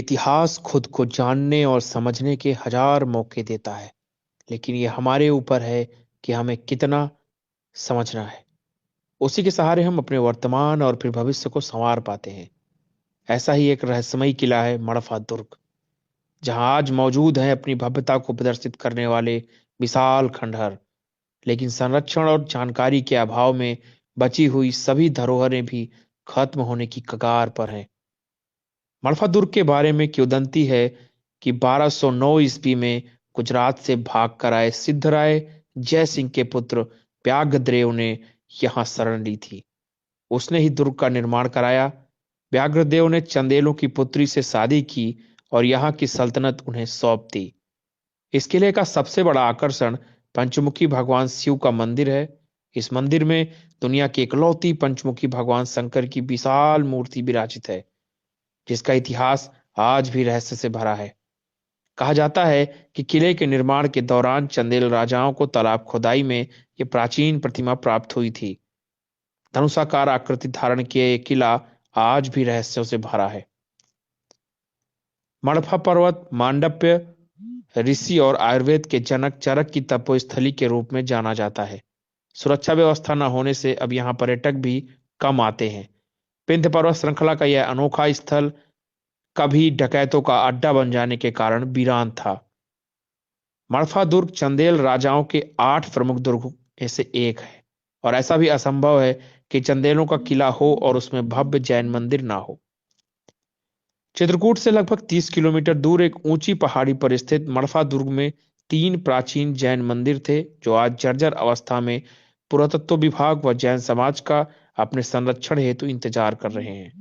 इतिहास खुद को जानने और समझने के हजार मौके देता है, लेकिन ये हमारे ऊपर है कि हमें कितना समझना है। उसी के सहारे हम अपने वर्तमान और फिर भविष्य को संवार पाते हैं। ऐसा ही एक रहस्यमयी किला है मड़फा दुर्ग, जहां आज मौजूद है अपनी भव्यता को प्रदर्शित करने वाले विशाल खंडहर, लेकिन संरक्षण और जानकारी के अभाव में बची हुई सभी धरोहरें भी खत्म होने की कगार पर हैं। मड़फा दुर्ग के बारे में किंवदंती है कि 1209 ईस्वी में गुजरात से भागकर आए सिद्धराय जय सिंह के पुत्र व्याघ्रदेव ने यहाँ शरण ली थी। उसने ही दुर्ग का निर्माण कराया। व्याघ्रदेव ने चंदेलों की पुत्री से शादी की और यहाँ की सल्तनत उन्हें सौंप दी। इस किले का सबसे बड़ा आकर्षण पंचमुखी भगवान शिव का मंदिर है। इस मंदिर में दुनिया की इकलौती पंचमुखी भगवान शंकर की विशाल मूर्ति विराजित है, जिसका इतिहास आज भी रहस्य से भरा है। कहा जाता है कि किले के निर्माण के दौरान चंदेल राजाओं को तालाब खुदाई में यह प्राचीन प्रतिमा प्राप्त हुई थी। धनुषाकार आकृति धारण किए ये किला आज भी रहस्यों से भरा है। मड़फा पर्वत मांडव्य ऋषि और आयुर्वेद के जनक चरक की तपोस्थली के रूप में जाना जाता है। सुरक्षा व्यवस्था न होने से अब यहाँ पर्यटक भी कम आते हैं। विंध्य पर्वत श्रृंखला का यह अनोखा स्थल कभी डकैतों का अड्डा बन जाने के कारण वीरान था। मड़फा दुर्ग चंदेल राजाओं के 8 प्रमुख दुर्गों में से एक है, और ऐसा भी असंभव है कि चंदेलों का किला हो और उसमें भव्य जैन मंदिर ना हो। चित्रकूट से लगभग 30 किलोमीटर दूर एक ऊंची पहाड़ी पर स्थित मड़फा दुर्ग में 3 प्राचीन जैन मंदिर थे, जो आज जर्जर अवस्था में पुरातत्व विभाग व जैन समाज का अपने संरक्षण हेतु इंतजार कर रहे हैं।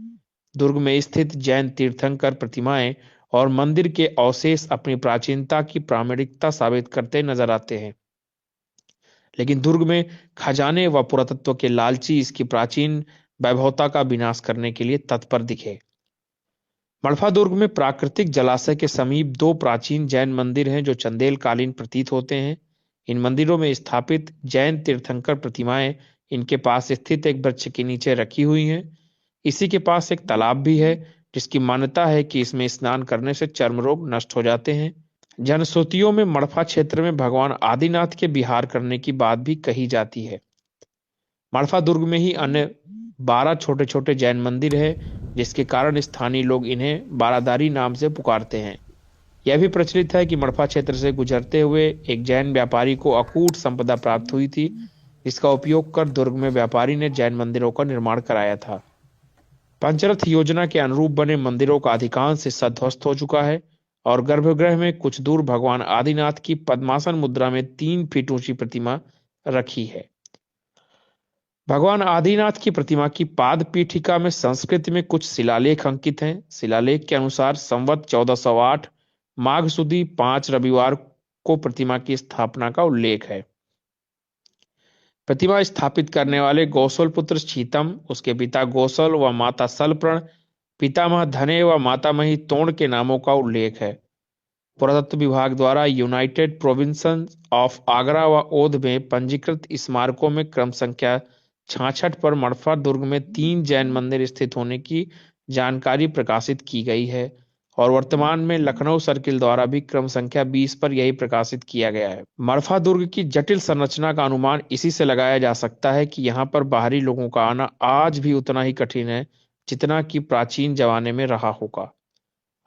दुर्ग में स्थित जैन तीर्थंकर प्रतिमाएं और मंदिर के अवशेष अपनी प्राचीनता की प्रामाणिकता साबित करते नजर आते हैं, लेकिन दुर्ग में खजाने व पुरातत्व के लालची इसकी प्राचीन वैभवता का विनाश करने के लिए तत्पर दिखे। मड़फा दुर्ग में प्राकृतिक जलाशय के समीप 2 प्राचीन जैन मंदिर हैं, जो चंदेल कालीन प्रतीत होते हैं। इन मंदिरों में स्थापित जैन तीर्थंकर प्रतिमाएं इनके पास स्थित एक वृक्ष के नीचे रखी हुई हैं। इसी के पास एक तालाब भी है, जिसकी मान्यता है कि इसमें स्नान करने से चर्म रोग नष्ट हो जाते हैं। जनश्रुतियों में मड़फा क्षेत्र में भगवान आदिनाथ के विहार करने की बात भी कही जाती है। मड़फा दुर्ग में ही अन्य 12 छोटे छोटे जैन मंदिर है, जिसके कारण स्थानीय लोग इन्हें बारादारी नाम से पुकारते हैं। यह भी प्रचलित है कि मड़फा क्षेत्र से गुजरते हुए एक जैन व्यापारी को अकूट संपदा प्राप्त हुई थी, जिसका उपयोग कर दुर्ग में व्यापारी ने जैन मंदिरों का निर्माण कराया था। पंचरथ योजना के अनुरूप बने मंदिरों का अधिकांश हिस्सा ध्वस्त हो चुका है, और गर्भगृह में कुछ दूर भगवान आदिनाथ की पद्मासन मुद्रा में 3 फीट ऊंची प्रतिमा रखी है। भगवान आदिनाथ की प्रतिमा की पाद पीठिका में संस्कृत में कुछ शिलालेख अंकित हैं। शिलालेख के अनुसार संवत 1408 माघ सुदी 5 रविवार को प्रतिमा की स्थापना का उल्लेख है। प्रतिमा स्थापित करने वाले गौसल पुत्र शीतम, उसके पिता गौसल व माता सलप्रण, पितामह धने व मातामही तोण के नामों का उल्लेख है। पुरातत्व विभाग द्वारा यूनाइटेड प्रोविंसेस ऑफ आगरा व ओध में पंजीकृत स्मारकों में क्रम संख्या 66 पर मड़फा दुर्ग में 3 जैन मंदिर स्थित होने की जानकारी प्रकाशित की गई है, और वर्तमान में लखनऊ सर्किल द्वारा भी क्रम संख्या 20 पर यही प्रकाशित किया गया है। मड़फा दुर्ग की जटिल संरचना का अनुमान इसी से लगाया जा सकता है कि यहाँ पर बाहरी लोगों का आना आज भी उतना ही कठिन है जितना कि प्राचीन जमाने में रहा होगा।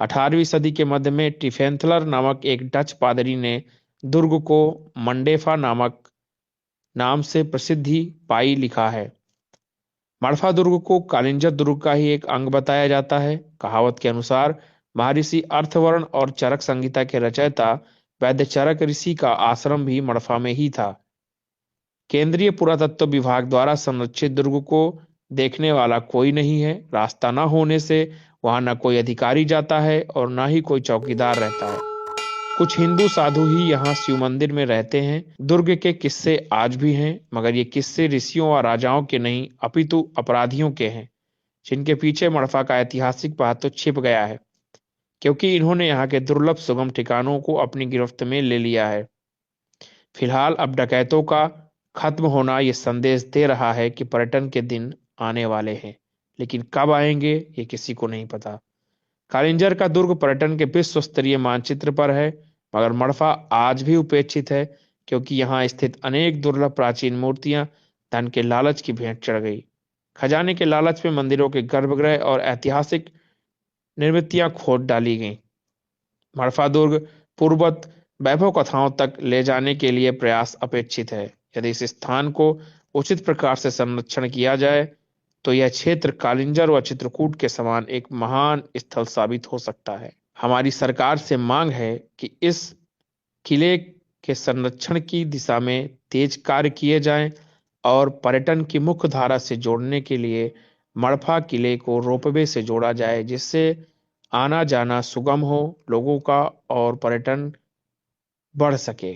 18वीं सदी के मध्य में टिफेंथलर नामक एक डच पादरी ने दुर्ग को मंडेफा नामक नाम से प्रसिद्धि पाई लिखा है। मड़फा दुर्ग को कालिंजर दुर्ग का ही एक अंग बताया जाता है। कहावत के अनुसार महर्षि अर्थवर्ण और चरक संहिता के रचयिता वैद्य चरक ऋषि का आश्रम भी मड़फा में ही था। केंद्रीय पुरातत्व विभाग द्वारा संरक्षित दुर्ग को देखने वाला कोई नहीं है। रास्ता न होने से वहां न कोई अधिकारी जाता है और न ही कोई चौकीदार रहता है। कुछ हिंदू साधु ही यहाँ शिव मंदिर में रहते हैं। दुर्ग के किस्से आज भी हैं, मगर ये किस्से ऋषियों व राजाओं के नहीं अपितु अपराधियों के हैं, जिनके पीछे मड़फा का ऐतिहासिक महत्व छिप गया है, क्योंकि इन्होंने यहाँ के दुर्लभ सुगम ठिकानों को अपनी गिरफ्त में ले लिया है। फिलहाल अब डकैतों का खत्म होना ये संदेश दे रहा है कि पर्यटन के दिन आने वाले हैं, लेकिन कब आएंगे ये किसी को नहीं पता। कालिंजर का दुर्ग पर्यटन के विश्व स्तरीय मानचित्र पर है, मगर मड़फा आज भी उपेक्षित है क्योंकि यहाँ स्थित अनेक दुर्लभ प्राचीन मूर्तियां धन के लालच की भेंट चढ़ गई। खजाने के लालच में मंदिरों के गर्भगृह और ऐतिहासिक निर्मितियां खोद डाली गईं। मड़फा दुर्ग पूर्ववत वैभव कथाओं तक ले जाने के लिए प्रयास अपेक्षित है। यदि इस स्थान को उचित प्रकार से संरक्षण किया जाए तो यह क्षेत्र कालिंजर व चित्रकूट के समान एक महान स्थल साबित हो सकता है। हमारी सरकार से मांग है कि इस किले के संरक्षण की दिशा में तेज कार्य किए जाएं और पर्यटन की मुख्य धारा से जोड़ने के लिए मड़फा किले को रोपवे से जोड़ा जाए, जिससे आना जाना सुगम हो लोगों का और पर्यटन बढ़ सके।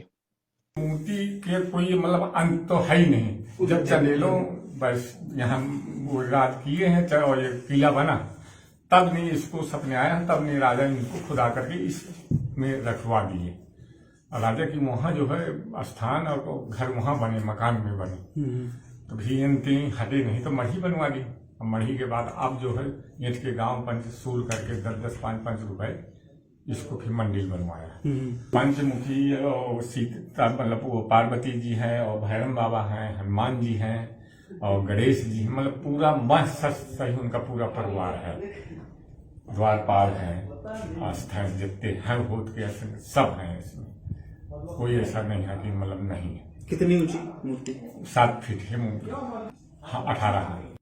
मूर्ति के कोई मतलब अंत तो है ही नहीं। जब चले लो बस यहाँ वो राज किए हैं और ये किला बना, तब नहीं इसको सपने आया, तब नहीं राजा इनको खुदा करके इसमें रखवा दिए। और राजा की वहाँ जो है स्थान और घर वहाँ बने, मकान में बने, तो भी हटे नहीं तो मढ़ी बनवा दी। अब मढ़ी के बाद अब जो है ईंट के गांव पंच सूल करके 10-10, 5-5 रुपए इसको फिर मंदिर बनवाया। पंचमुखी और सीता मतलब वो पार्वती जी हैं और भैरव बाबा हैं, हनुमान जी हैं और गणेश जी, मतलब पूरा मस्त सही उनका पूरा परिवार है। द्वारपाल हैं, आस्थान जितने हैं भूत के सब हैं इसमें, कोई ऐसा नहीं है कि मतलब नहीं है। कितनी ऊंची मूर्ति? 7 फीट है मूर्ति। हाँ, 18 है।